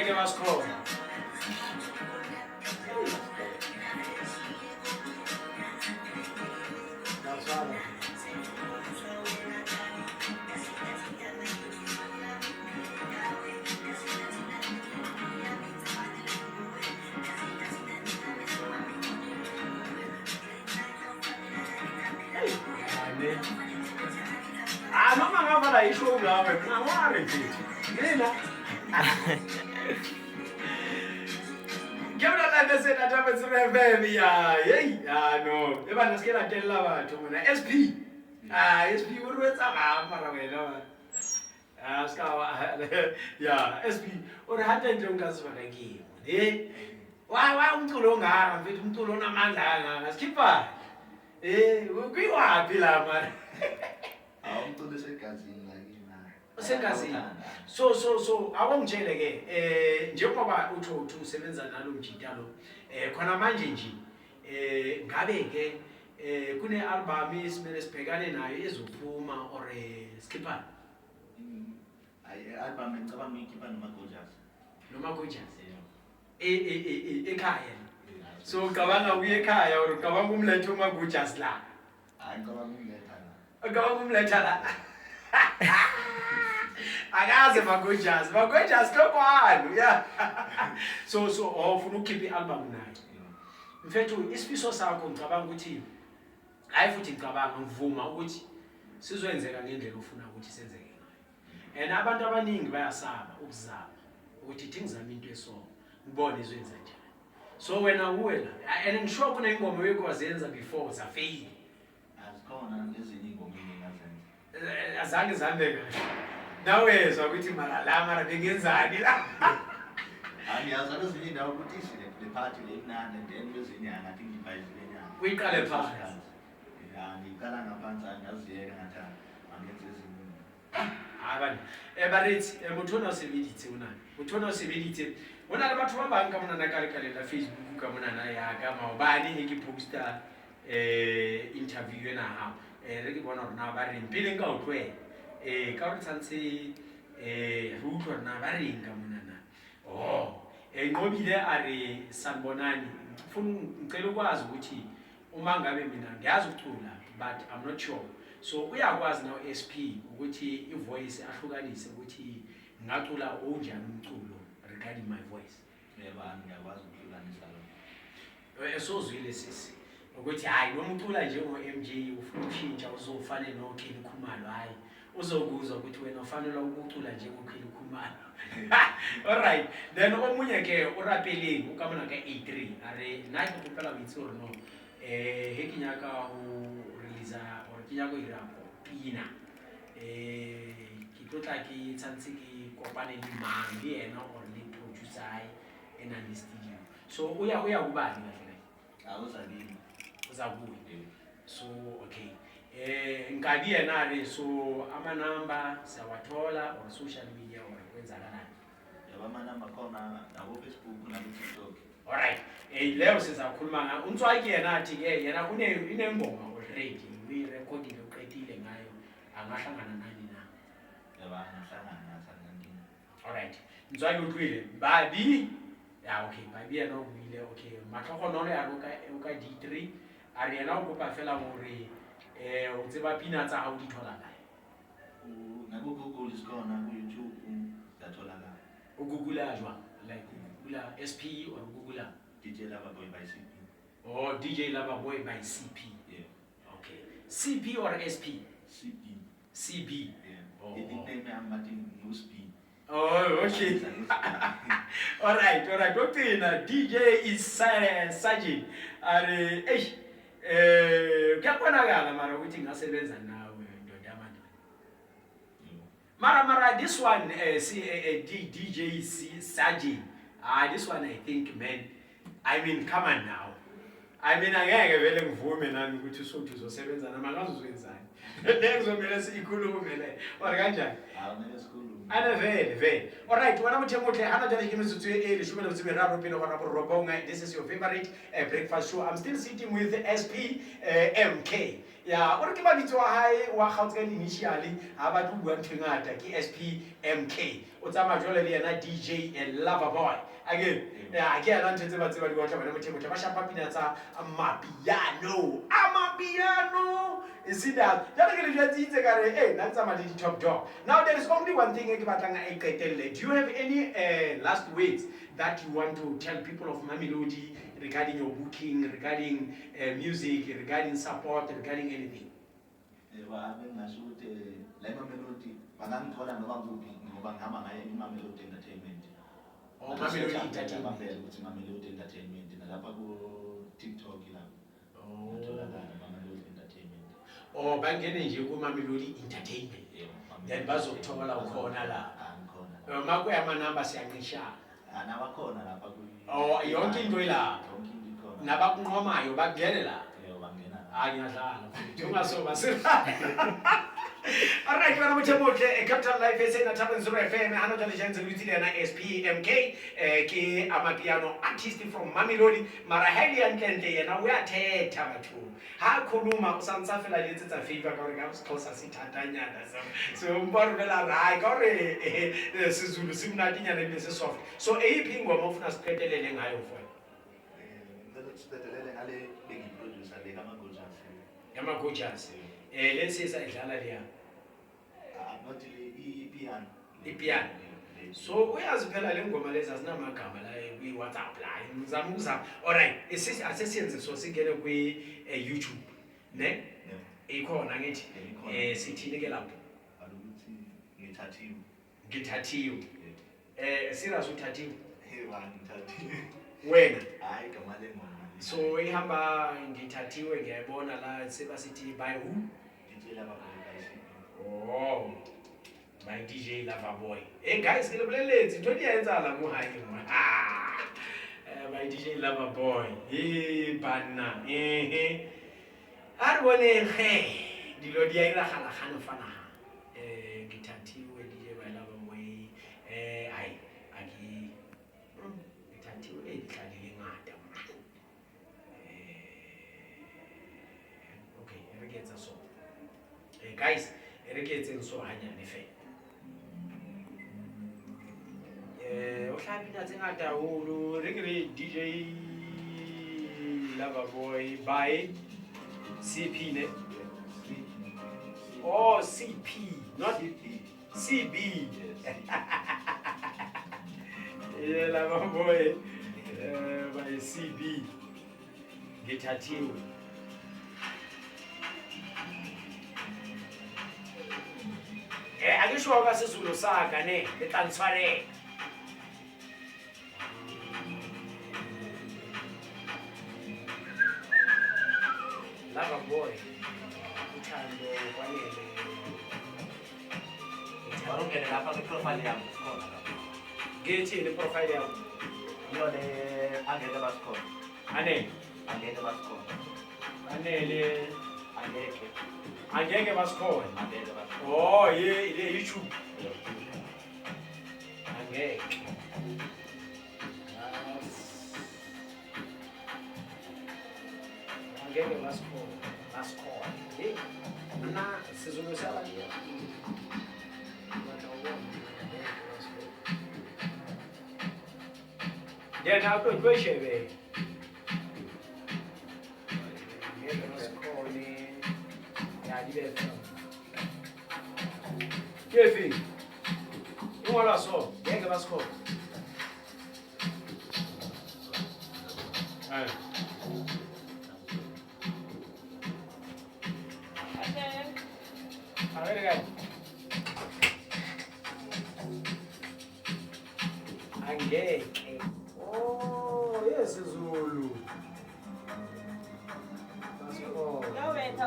ngeke basikhona. Nasala. Noma ngaba la isho ngawe ngawari mfethu. Mina. Ngiyabona la bese nathabe sireveme ya. Hey, no. Eba nasikela tella batho mina SP. SP o rwetsa ga mara wena. Ska ya SP o re hata nje ungazibana kimi. Wa umculo ongaka mfethu umculo onamandla angaka. Skipper. Kuyiwaphi la mara? Umculo segazini la kina. Segazini. So awungitshele ke njengoba utho usebenza nalo mjitalo khona manje nje ngabe ke kune album esimele sibhekane nayo ezophuma or Skipper Album ngicabanga uyikhipha noma Gorgeous ekhaya so cabanga uye ekhaya or cabanga umlethe uma Gorgeous la ngicabanga umletha la akaze magojaz kokwani yeah so ufuna ukukhipha i-album nayo mfethu isifiso sakho ngicabanga ukuthi hayi futhi ngicabanga ngivuma ukuthi sizoyenzeka ngendlela ofuna ukuthi senzeke ngayo and abantu abaningi bayasaba ukuzama ukuthi thi ngizama into eso ngibone izoyenza njani so wena uwela and ngisho kuna ingoma oyekwazenza before zafail azikhona ezinye ingoma engazenza azange zambe kahle nawezwa ukuthi mara bengenzani la angiyazi ezinye indawo ukuthi le party le mnandi and then ezinye angathi ngibhayizilenyana uyiqale phansi ngiqala ngaphansi angaziyeka ngathi angenze ezinye abani barithi motho sebeditse unana motho sebeditse ona le batho ba bang ka mona na ka Facebook ka mona na ya ka maobane e ke poster interview ena ha re ke bona rona ba re mpile nka utlwe ka re tsantse re utlwa rona ba re nka mona na enqobile are sanibonani ngifuna ngicela ukwazi ukuthi uma ngabe mina ngiyazi ukucula but I'm not sure so uyakwazi nawo SP ukuthi ivoice ahlukanise ukuthi ngacula onjani umculo regarding my voice yeba ngiyakwazi ukuhlukanisa lo esozwile sisi ukuthi hayi noma ucula nje ngo-MJ ufuna ushintsha uzofane noKelly Khumalo hayi uzokuzwa ukuthi wena ufanele ukucula nje ngoKelly Khumalo alright then omunye ke urapeleng ukamona ka A3 are nathi kuphela bitsi or no he kinyaka o release or kinyaka irapo pina ke tlotla ke tsantse ke kopane le mang le ena or le producer ena le studio so uya kubani kahle awuzalini uzabuye so okay ngadi yena re so ama number sawathola or social media or kwenzakalani yaba ama number khona nawo Facebook na TikTok alright leo sizakhuluma nga uNtswaki yena athi ke yena inengoma already we recording uqedile ngayo angahlangana nani na yaba angahlangana nathi alright Ntswaki utlwile babi ya okay babi yena ubile okay matlhogonolo ya roka D3 ari yena o kopa fela gore o tseba pina tsa hao di thola kae ngako Google isikona ku YouTube dathola la o Google ajwa like Google SP or Google DJ Loverboy by CP oh DJ Loverboy by CP yeah okay CP or SP CB yeah oh the nickname I'm Martin no speed oh okay all right doctor DJ is Sajin are kuyabonakala mara ukuthi ngasebenza nawe ndoda yamandoda mara this one DJ Sajin this one I think man I mean come on now I mean angeke vele ngivume nani ukuthi usothi uzosebenza nama ngazozwenzani nekuzomela sikhulume le or kanjani awumele sikhulume ana vele all right wena muthe muhle hana jana ke metsotso e 13 pele gona go robonga this is your favorite breakfast show I'm still sitting with SP MK ya o re ke mabitso a hae wa Gauteng initially ha ba tlo bua ntho e ngata ke SPMK o tsamaya jwale le yena DJ Loverboy again ya ke yana ntse ba tseba di batla bana motheo ba shapa pina tsa amapiano is it that ya ke le jwetse ka re nna tsamaya di top dog. Now there is only one thing e ke batlang a iqetelle. Do you have any last words that you want to tell people of Mamelodi regarding your booking, regarding music, regarding support, regarding anything? Oh, Mamelodi Entertainment. Oh, bangene nje ku Mamelodi Entertainment. Then bazokuthola ukhona la. Makuya amanamba siyancisha. Anabakhona lapha Oh, yonke into ila. Nabakunqomayo bakungene la. Bangena. Ngiyadlala. Ungasoba sira. Alright, bana mothemotle Capital Life SA na Thabang Zulu FM hana jale jantse le tsile yana SPMK ke amapiano artist from Mamelodi mara highly unkentle yena o ya thetha batho ha khuluma o santsa fela le tsetsa favor ka re ka Xhosa sithathanyana so mbona vela rai ka re siZulu simnatinyana le se soft so eyiphi ingoma ufuna siqedelele ngayo mfowethu siqedelele ngale bengi producer le kama Gorgeous lensi sayidlala leya not ipiano so uyazi phela le ngoma lezi azinamagama la kwi WhatsApp la ngizama ukuzama alright asesiyenze so singene kwi YouTube ne ikhona ngithi sithini ke lapho ukuthi ngithathiwe serious uthathiwe ngithathiwe wena hayi gama le ngoma so ihamba ngithathiwe ngiyabona la sebasithi by who DJ Loverboy oh my DJ Loverboy guys ke le boleletse ntho di etsa la mo hae mo my DJ Loverboy banna a re bone dilo di a iragala gane fana ngithathiwe DJ Loverboy ai aki ngithathiwe ditlhalile ngata okay re ke etsa so guys re ke etseng so hanyane fe o hlapina tse ngata holo re ke re DJ Loverboy by CP ne oh CP not CB yeah Loverboy by CB ngithathiwe ake sure ka seZulu saka ne le tantshwarela Loverboy uthando kwanele barungene lapha kwi-profile yami sikhona lapha ngithi le profile yakho iyo le angeke basikhona anele angeke basikhona anele angeke basikhona angeke basikhona oh ile YouTube angeke angeke basikhona mina siZulu sala nje yena akweshebe ngeke basikhona ya libetha kefi ngola so ngeke basikhona angeke oh yesiZulu basikhona Yo, vete a